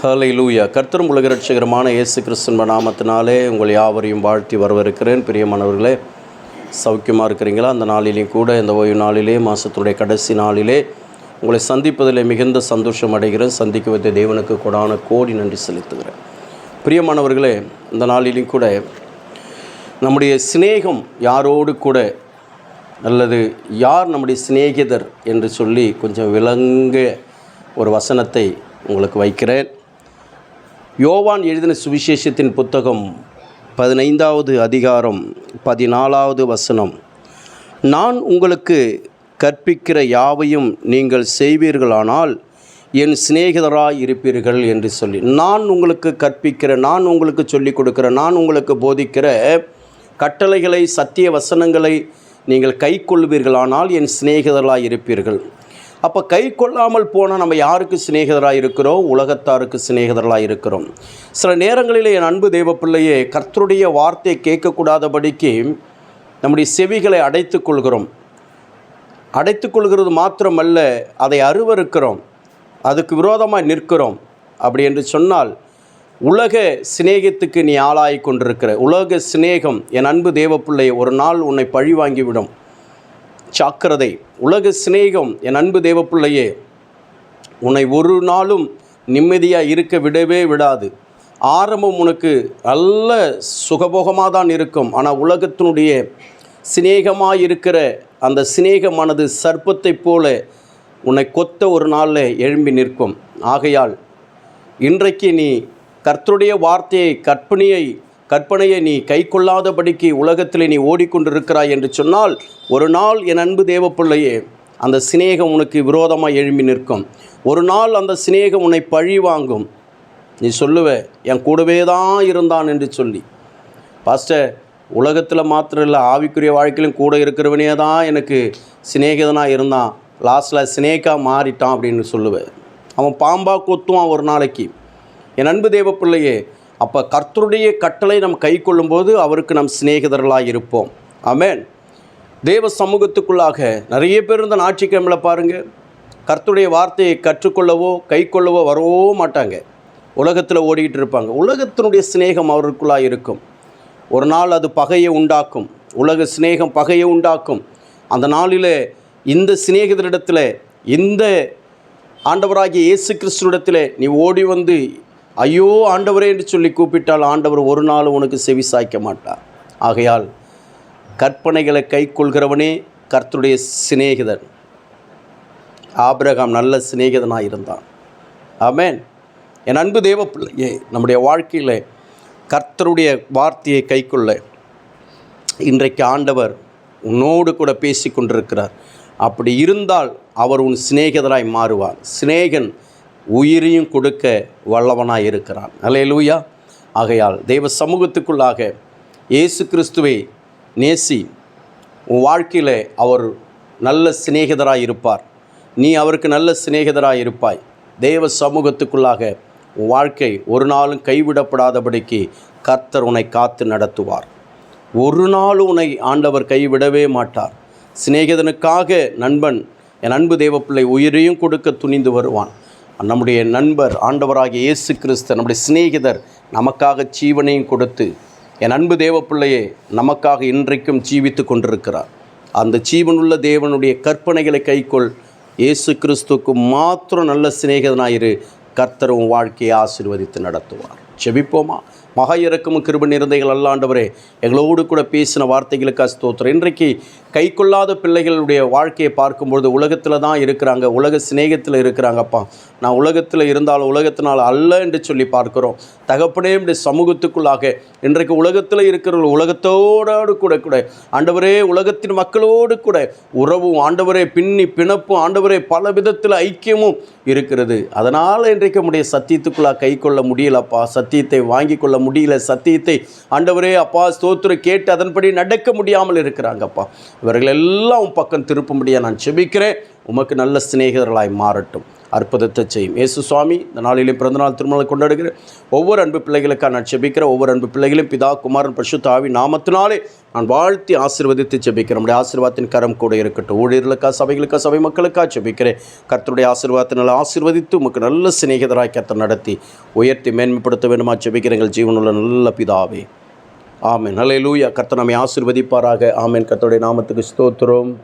ஹல்லேலூயா. கர்த்தரும் உலக இரட்சகருமான இயேசு கிறிஸ்துவின் நாமத்தினாலே உங்கள் யாவரையும் வாழ்த்தி வரவேற்கிறேன். பிரியமானவர்களே, சௌக்கியமாக இருக்கிறீங்களா? அந்த நாளிலேயும் கூட, இந்த ஓய்வு நாளிலே, மாதத்துடைய கடைசி நாளிலே உங்களை சந்திப்பதில் மிகுந்த சந்தோஷம் அடைகிறேன். சந்திக்க வைத்த தேவனுக்கு கொடான கோடி நன்றி செலுத்துகிறேன். பிரியமானவர்களே, இந்த நாளிலேயும் கூட நம்முடைய சிநேகம் யாரோடு கூட, அல்லது யார் நம்முடைய சிநேகிதர் என்று சொல்லி கொஞ்சம் விளங்க ஒரு வசனத்தை உங்களுக்கு வைக்கிறேன். யோவான் எழுதின சுவிசேஷத்தின் புத்தகம் 15வது அதிகாரம் 14வது வசனம். நான் உங்களுக்கு கற்பிக்கிற யாவையும் நீங்கள் செய்வீர்களானால் என் சிநேகிதராய் இருப்பீர்கள் என்று சொல்லி, நான் உங்களுக்கு கற்பிக்கிற, நான் உங்களுக்கு சொல்லிக் கொடுக்கிற, நான் உங்களுக்கு போதிக்கிற கட்டளைகளை, சத்திய வசனங்களை நீங்கள் கை கொள்வீர்களானால் என் சிநேகிதராய் இருப்பீர்கள். அப்போ கை கொள்ளாமல் போனால் நம்ம யாருக்கு சிநேகிதராக இருக்கிறோம்? உலகத்தாருக்கு சிநேகிதர்களாக இருக்கிறோம். சில நேரங்களில் என் அன்பு தேவ பிள்ளையே, கர்த்தருடைய வார்த்தையை கேட்கக்கூடாதபடிக்கு நம்முடைய செவிகளை அடைத்து கொள்கிறோம். அடைத்து கொள்கிறது மாத்திரமல்ல, அதை அருவருக்கிறோம், அதுக்கு விரோதமாக நிற்கிறோம். அப்படி என்று சொன்னால் உலக சிநேகத்துக்கு நீ ஆளாகி கொண்டிருக்கிற. உலக சிநேகம் என் அன்பு தேவ பிள்ளையை ஒரு நாள் உன்னை பழி வாங்கிவிடும். ஜாக்கிரதை. உலக சிநேகம் என் அன்பு தேவ பிள்ளையே உன்னை ஒரு நாளும் நிம்மதியாக இருக்க விடவே விடாது. ஆரம்பம் உனக்கு நல்ல சுகபோகமாக தான் இருக்கும். ஆனால் உலகத்தினுடைய சிநேகமாக இருக்கிற அந்த சிநேகமானது சர்ப்பத்தை போல உன்னை கொத்த ஒரு நாளில் எழும்பி நிற்கும். ஆகையால் இன்றைக்கு நீ கர்த்தருடைய வார்த்தையை, கற்பனையை நீ கை கொள்ளாதபடிக்கு உலகத்தில் நீ ஓடிக்கொண்டிருக்கிறாய் என்று சொன்னால், ஒரு நாள் என் அன்பு தேவ பிள்ளையே அந்த சிநேகம் உனக்கு விரோதமாக எழும்பி நிற்கும். ஒரு நாள் அந்த சிநேகம் உன்னை பழி வாங்கும். நீ சொல்லுவ, என் கூடவே தான் இருந்தான் என்று சொல்லி. பாஸ்டர், உலகத்தில் மாத்திரம் இல்லை, ஆவிக்குரிய வாழ்க்கையிலும் கூட இருக்கிறவனே தான் எனக்கு சிநேகிதனாக இருந்தான், லாஸ்ட்டில் சிநேகா மாறிட்டான் அப்படின்னு சொல்லுவேன். அவன் பாம்பாக கொத்துவான் ஒரு நாளைக்கு. என் அன்பு தேவ பிள்ளையே, அப்போ கர்த்தருடைய கட்டளை நம் கை கொள்ளும்போது அவருக்கு நம் சிநேகிதர்களாக இருப்போம். ஆமென். தேவ சமூகத்துக்குள்ளாக நிறைய பேர் இந்த ஞாயிற்றுக்கிழமையில் பாருங்கள், கர்த்தருடைய வார்த்தையை கற்றுக்கொள்ளவோ கை கொள்ளவோ வரவோ மாட்டாங்க. உலகத்தில் ஓடிக்கிட்டு இருப்பாங்க. உலகத்தினுடைய சிநேகம் அவருக்குள்ளாக இருக்கும். ஒரு நாள் அது பகையை உண்டாக்கும். உலக சிநேகம் பகையை உண்டாக்கும். அந்த நாளில் இந்த சிநேகிதரிடத்தில், இந்த ஆண்டவராகிய இயேசு கிறிஸ்துவிடத்தில் நீ ஓடி வந்து ஐயோ ஆண்டவரே என்று சொல்லி கூப்பிட்டால் ஆண்டவர் ஒரு நாள் உனக்கு செவி சாய்க்க மாட்டார். ஆகையால் கற்பனைகளை கை கொள்கிறவனே கர்த்தருடைய சிநேகிதன். ஆபிரகாம் நல்ல சிநேகிதனாக இருந்தான். ஆமென். என் அன்பு தேவ பிள்ளையே, நம்முடைய வாழ்க்கையில் கர்த்தருடைய வார்த்தையை கை கொள்ள இன்றைக்கு ஆண்டவர் உன்னோடு கூட பேசி கொண்டிருக்கிறார். அப்படி இருந்தால் அவர் உன் சிநேகிதராய் மாறுவார். சிநேகன் உயிரையும் கொடுக்க வல்லவனாய் இருக்கிறான். அல்லேலூயா. ஆகையால் தெய்வ சமூகத்துக்குள்ளாக இயேசு கிறிஸ்துவை நேசி. உன் வாழ்க்கையில் அவர் நல்ல சிநேகிதராக இருப்பார். நீ அவருக்கு நல்ல சிநேகிதராக இருப்பாய். தெய்வ சமூகத்துக்குள்ளாக உன் வாழ்க்கை ஒரு நாளும் கைவிடப்படாதபடிக்கு கர்த்தர் உன்னை காத்து நடத்துவார். ஒரு நாள் உன்னை ஆண்டவர் கைவிடவே மாட்டார். சிநேகிதனுக்காக நண்பன், என் அன்பு தேவ பிள்ளை, உயிரையும் கொடுக்க துணிந்து வருவான். நம்முடைய நண்பர் ஆண்டவராகிய இயேசு கிறிஸ்து, நம்முடைய சிநேகிதர் நமக்காக ஜீவனையும் கொடுத்து, என் அன்பு தேவ பிள்ளையே, நமக்காக இன்றைக்கும் ஜீவித்து கொண்டிருக்கிறார். அந்த ஜீவனுள்ள தேவனுடைய கற்பனைகளை கைக்கொள். இயேசு கிறிஸ்துவுக்கு மாத்திரம் நல்ல சிநேகிதனாயிரு. கர்த்தர் உன் வாழ்க்கையை ஆசீர்வதித்து நடத்துவார். ஜெபிப்போமா? மகா இரக்கமும் கிருபை நிறைந்தவைகள் அல்ல ஆண்டவரே, எங்களோடு கூட பேசின வார்த்தைகளுக்காக ஸ்தோத்திரம். இன்றைக்கு கை கொள்ளாத பிள்ளைகளுடைய வாழ்க்கையை பார்க்கும்பொழுது உலகத்தில் தான் இருக்கிறாங்க, உலக சிநேகத்தில் இருக்கிறாங்கப்பா. நான் உலகத்தில் இருந்தாலும் உலகத்தினால் அல்ல என்று சொல்லி பார்க்கிறோம். தகப்பனே, இப்படி சமூகத்துக்குள்ளாக இன்றைக்கு உலகத்தில் இருக்கிறவர்கள் உலகத்தோடு கூட ஆண்டவரே, உலகத்தின் மக்களோடு கூட உறவும் ஆண்டவரே, பிணப்பும் ஆண்டவரே, பல விதத்தில் ஐக்கியமும் இருக்கிறது. அதனால் இன்றைக்கு நம்முடைய சத்தியத்துக்குள்ளாக கை கொள்ள முடியலப்பா. சத்தியத்தை வாங்கி கொள்ள முடியல. சத்தியத்தை ஆண்டவரே அப்பா ஸ்தோத்திரம் கேட்டு அதன்படி நடக்க முடியாமல் இருக்கிறாங்கப்பா. இவர்கள் எல்லாம் உன் பக்கம் திருப்பும்படியாக நான் செபிக்கிறேன். உமக்கு நல்ல சிநேகிதர்களாய் மாறட்டும். அற்புதத்தை செய்யும். இயேசு சுவாமி இந்த நாளிலே பிறந்தநாள் திருமணம் கொண்டாடுகிற ஒவ்வொரு அன்பு பிள்ளைகளுக்காக நான் ஜெபிக்கிற ஒவ்வொரு அன்பு பிள்ளைகளும் பிதா குமாரன் பரிசுத்த ஆவி நாமத்தினாலே நான் வாழ்த்தி ஆசீர்வதித்து ஜெபிக்கிறேன். நம்முடைய ஆசீர்வாதத்தின் கரம் கூட இருக்கட்டும். ஊழியர்களுக்காக, சபைகளுக்காக, சபை மக்களுக்காக ஜெபிக்கிறேன். கர்த்தருடைய ஆசீர்வாதத்தினால் ஆசீர்வதித்து உமக்கு நல்ல சிநேகிதராய் கர்த்தர் நடத்தி உயர்த்தி மேன்மைப்படுத்த வேண்டுமா ஜெபிக்கிறேன் எங்கள் ஜீவனுள்ள நல்ல பிதாவே. ஆமென். ஹல்லேலூயா. கர்த்தர் நம்மை ஆசீர்வதிப்பாராக. ஆமென். கர்த்தருடைய நாமத்துக்கு ஸ்தோத்திரம்.